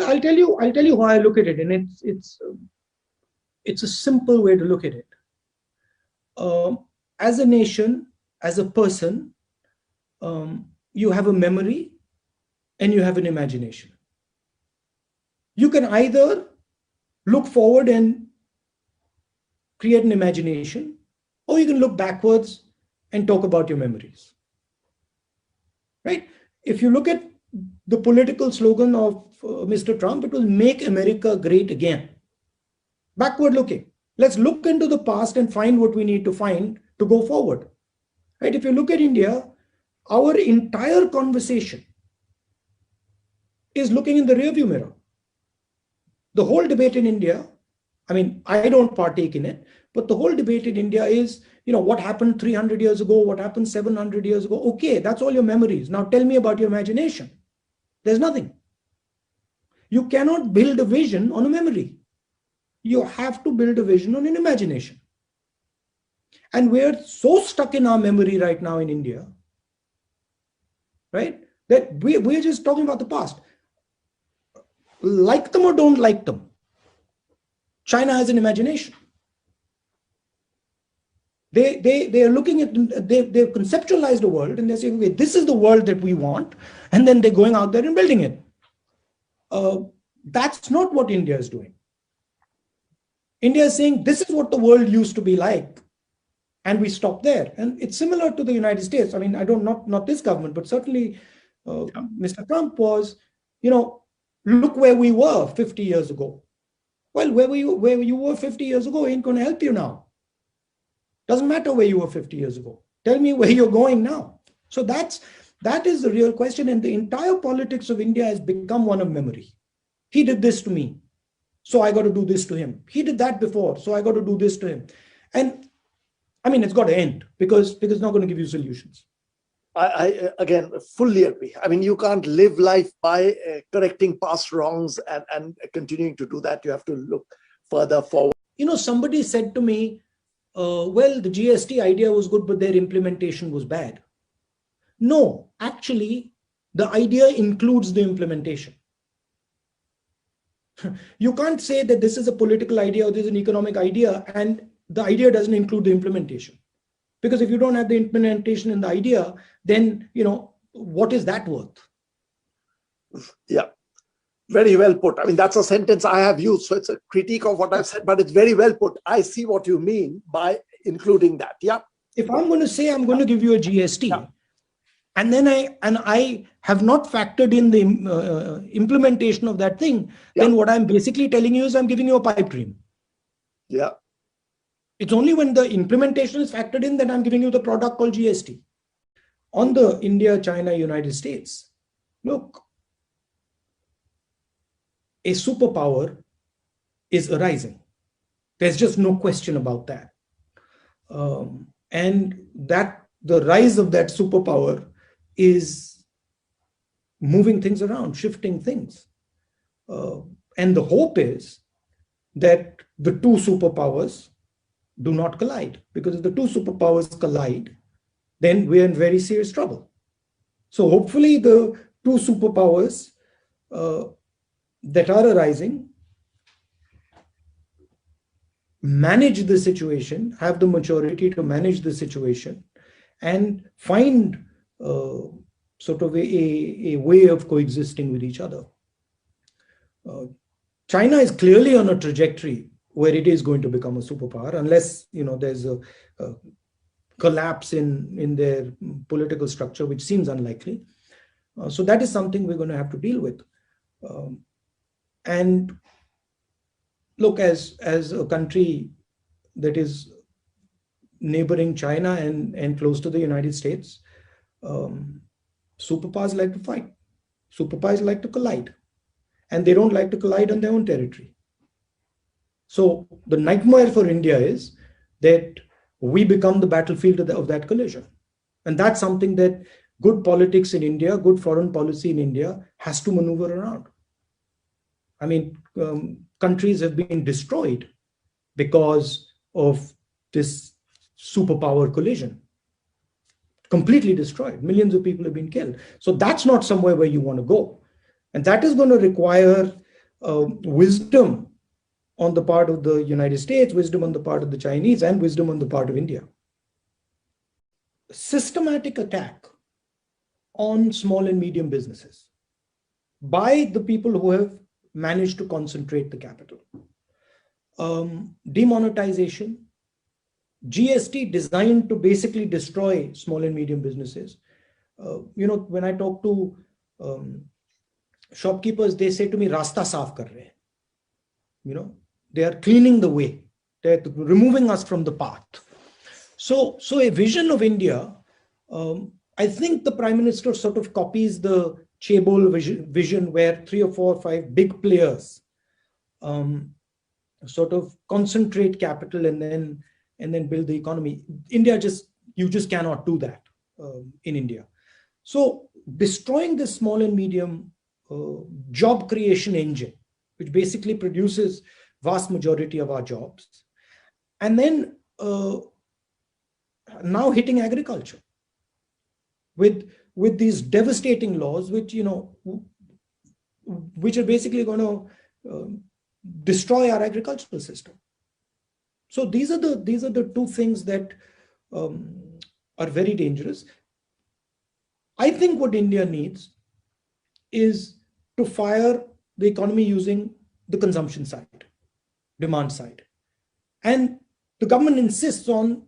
I'll tell you how I look at it, and it's a simple way to look at it. As a nation, as a person, you have a memory and you have an imagination. You can either look forward and create an imagination, or you can look backwards and talk about your memories. Right? If you look at the political slogan of Mr. Trump, it was "Make America Great Again." Backward looking. Let's look into the past and find what we need to find to go forward. Right? If you look at India, our entire conversation is looking in the rearview mirror. The whole debate in India, I mean, I don't partake in it, but the whole debate in India is, what happened 300 years ago, what happened 700 years ago. Okay, that's all your memories. Now tell me about your imagination. There's nothing. You cannot build a vision on a memory. You have to build a vision on an imagination. And we're so stuck in our memory right now in India, right, that we're just talking about the past. Like them or don't like them, China has an imagination. They are looking at, they've conceptualized the world and they're saying, okay, this is the world that we want. And then they're going out there and building it. That's not what India is doing. India is saying, this is what the world used to be like. And we stop there. And it's similar to the United States. I mean, not this government, but certainly Mr. Trump was, look where we were 50 years ago. Well, where you were 50 years ago ain't going to help you now. Doesn't matter where you were 50 years ago. Tell me where you're going now. So that is the real question. And the entire politics of India has become one of memory. He did this to me, so I got to do this to him. He did that before, so I got to do this to him. And I mean, it's got to end because it's not going to give you solutions. I again fully agree. I mean, you can't live life by correcting past wrongs and continuing to do that. You have to look further forward. Somebody said to me, well, the GST idea was good, but their implementation was bad. No, actually, the idea includes the implementation. You can't say that this is a political idea or this is an economic idea and the idea doesn't include the implementation. Because if you don't have the implementation in the idea, then, what is that worth? Yeah, very well put. I mean, that's a sentence I have used. So it's a critique of what I've said, but it's very well put. I see what you mean by including that. Yeah. If I'm going to say I'm going to give you a GST, and then I have not factored in the implementation of that thing, then what I'm basically telling you is I'm giving you a pipe dream. Yeah. It's only when the implementation is factored in that I'm giving you the product called GST. On the India, China, United States, look, a superpower is arising. There's just no question about that. And that the rise of that superpower is moving things around, shifting things. And the hope is that the two superpowers do not collide, because if the two superpowers collide, then we're in very serious trouble. So hopefully the two superpowers that are arising manage the situation, have the maturity to manage the situation, and find sort of a way of coexisting with each other. China is clearly on a trajectory where it is going to become a superpower, unless there's a collapse in their political structure, which seems unlikely. So that is something we're going to have to deal with. And look, as a country that is neighboring China and close to the United States, superpowers like to fight. Superpowers like to collide. And they don't like to collide on their own territory. So the nightmare for India is that we become the battlefield of that collision. And that's something that good politics in India, good foreign policy in India has to maneuver around. I mean, countries have been destroyed because of this superpower collision. Completely destroyed. Millions of people have been killed. So that's not somewhere where you want to go. And that is going to require wisdom on the part of the United States, wisdom on the part of the Chinese, and wisdom on the part of India. Systematic attack on small and medium businesses by the people who have managed to concentrate the capital. Demonetization, GST designed to basically destroy small and medium businesses. When I talk to shopkeepers, they say to me, "Rasta saaf kar rahe." They are cleaning the way. They're removing us from the path. So a vision of India, I think the Prime Minister sort of copies the Chaebol vision where 3 or 4 or 5 big players sort of concentrate capital and then build the economy. You just cannot do that in India. So destroying the small and medium job creation engine, which basically produces vast majority of our jobs, and then now hitting agriculture with these devastating laws, which are basically going to destroy our agricultural system. So these are the two things that are very dangerous. I think what India needs is to fire the economy using the consumption side, demand side. And the government insists on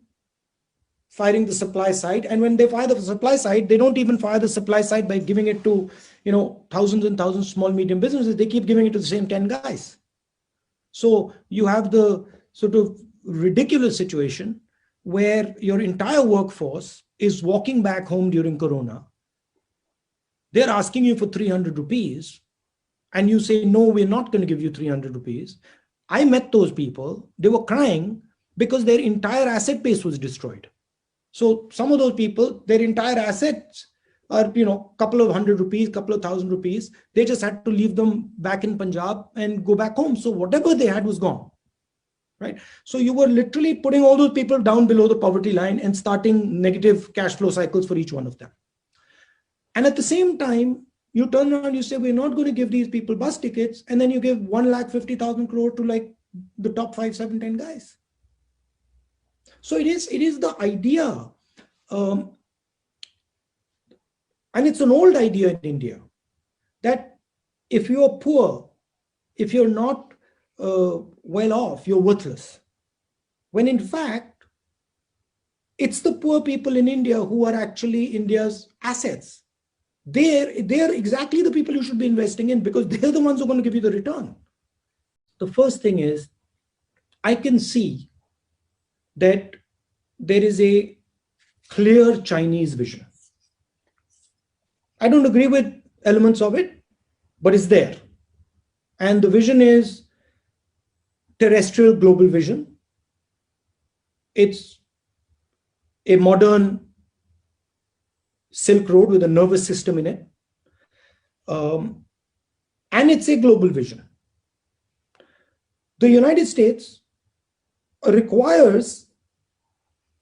firing the supply side. And when they fire the supply side, they don't even fire the supply side by giving it to, thousands and thousands of small, medium businesses. They keep giving it to the same 10 guys. So you have the sort of ridiculous situation where your entire workforce is walking back home during Corona. They're asking you for 300 rupees and you say, "No, we're not going to give you 300 rupees. I met those people. They were crying because their entire asset base was destroyed. So some of those people, their entire assets are, couple of hundred rupees, couple of thousand rupees. They just had to leave them back in Punjab and go back home. So whatever they had was gone, right? So you were literally putting all those people down below the poverty line and starting negative cash flow cycles for each one of them. And at the same time, you turn around, you say, "We're not going to give these people bus tickets." And then you give 1,50,000 crore to like the top 5, 7, 10 guys. So it is the idea, and it's an old idea in India, that if you're poor, if you're not well off, you're worthless. When in fact, it's the poor people in India who are actually India's assets. They're exactly the people you should be investing in, because they're the ones who are going to give you the return. The first thing is, I can see that there is a clear Chinese vision. I don't agree with elements of it, but it's there. And the vision is terrestrial global vision. It's a modern Silk Road with a nervous system in it. And it's a global vision. The United States requires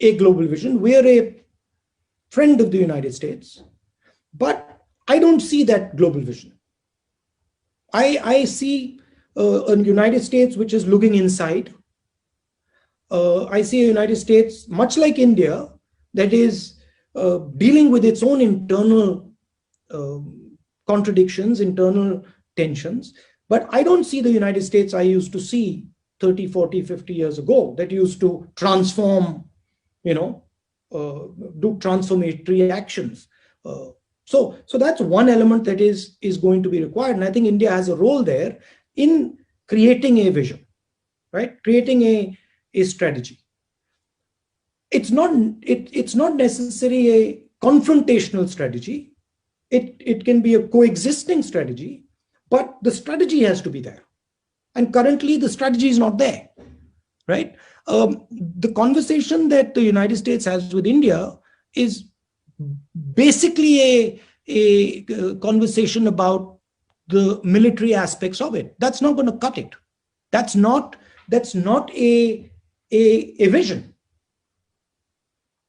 a global vision. We are a friend of the United States, but I don't see that global vision. I see a United States which is looking inside. I see a United States, much like India, that is dealing with its own internal contradictions, internal tensions. But I don't see the United States I used to see 30, 40, 50 years ago, that used to transform, do transformatory actions. So that's one element that is going to be required. And I think India has a role there in creating a vision, right? Creating a strategy. It's not necessarily a confrontational strategy. It can be a coexisting strategy, but the strategy has to be there. And currently the strategy is not there, right? The conversation that the United States has with India is basically a conversation about the military aspects of it. That's not going to cut it. That's not a vision.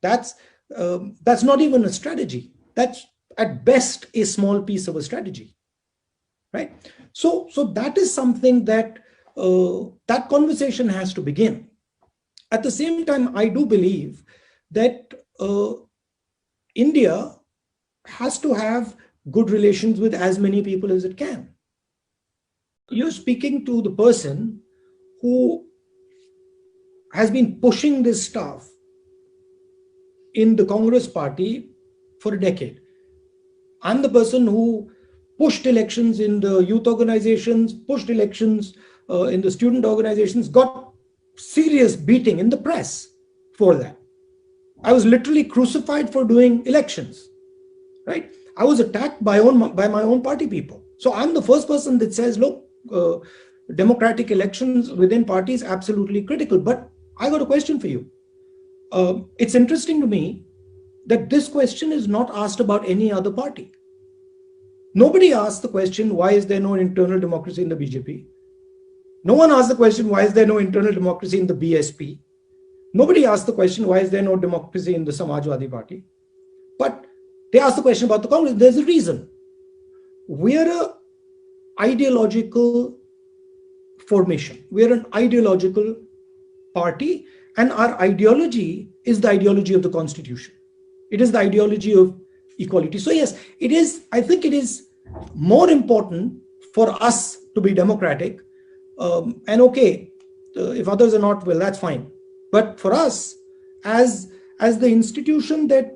That's not even a strategy. That's at best a small piece of a strategy. right? So that is something that that conversation has to begin. At the same time, I do believe that India has to have good relations with as many people as it can. You're speaking to the person who has been pushing this stuff in the Congress party for a decade. I'm the person who pushed elections in the youth organizations, pushed elections in the student organizations, got serious beating in the press for that. I was literally crucified for doing elections, right? I was attacked by my own party people. So I'm the first person that says, look, democratic elections within parties absolutely critical. But I got a question for you. It's interesting to me that this question is not asked about any other party. Nobody asked the question, why is there no internal democracy in the BJP? No one asked the question, why is there no internal democracy in the BSP? Nobody asked the question, why is there no democracy in the Samajwadi Party? But they asked the question about the Congress. There's a reason. We're an ideological formation. We're an ideological party, and our ideology is the ideology of the Constitution. It is the ideology of equality. So yes, it is. I think it is more important for us to be democratic. And okay, if others are not, well, that's fine. But for us, as the institution that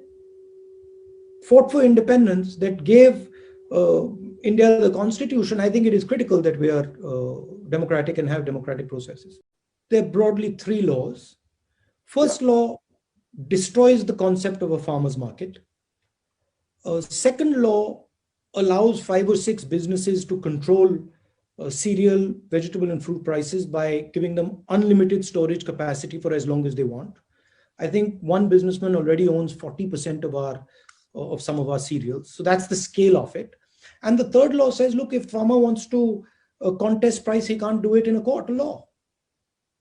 fought for independence, that gave India the Constitution, I think it is critical that we are democratic and have democratic processes. There are broadly three laws. First law destroys the concept of a farmer's market. Second law allows 5 or 6 businesses to control cereal, vegetable and fruit prices by giving them unlimited storage capacity for as long as they want. I think one businessman already owns 40% of some of our cereals. So that's the scale of it. And the third law says, look, if farmer wants to contest price, he can't do it in a court of law.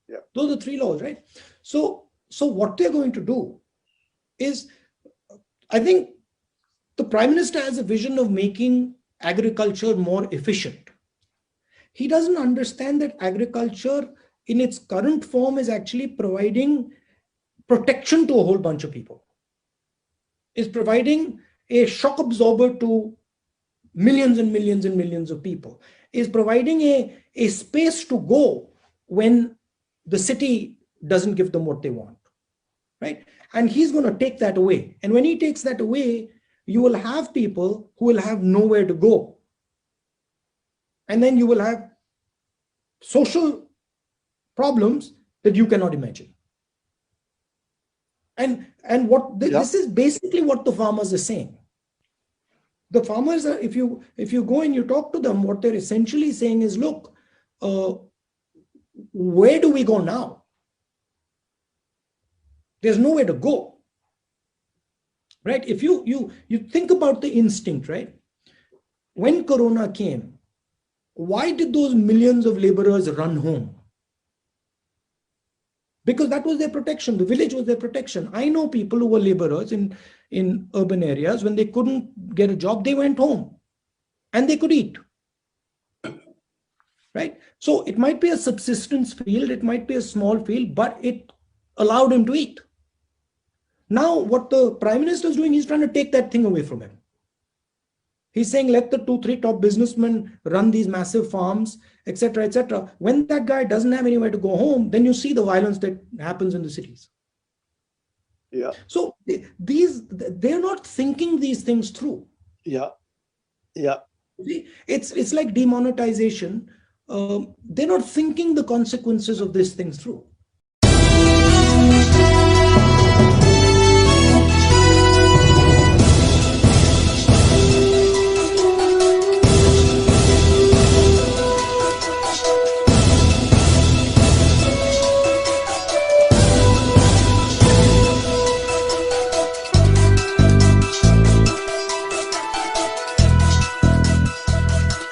Yeah. Those are 3 laws, right? So what they're going to do is, I think the Prime Minister has a vision of making agriculture more efficient. He doesn't understand that agriculture in its current form is actually providing protection to a whole bunch of people. Is providing a shock absorber to millions and millions and millions of people. Is providing a space to go when the city doesn't give them what they want, right? And he's going to take that away. And when he takes that away, you will have people who will have nowhere to go. And then you will have social problems that you cannot imagine. And this is basically what the farmers are saying. The farmers are, if you go and you talk to them, what they're essentially saying is, look, where do we go now? There's nowhere to go, right? If you think about the instinct, right? When Corona came, why did those millions of laborers run home? Because that was their protection. The village was their protection. I know people who were laborers in urban areas. When they couldn't get a job, they went home and they could eat, right? So it might be a subsistence field, it might be a small field, but it allowed him to eat. Now what the Prime Minister is doing, he's trying to take that thing away from him. He's saying, let the 2-3 top businessmen run these massive farms, etc., etc. When that guy doesn't have anywhere to go home, then you see the violence that happens in the cities. Yeah. So they're not thinking these things through. Yeah. Yeah. It's like demonetization. They're not thinking the consequences of these things through.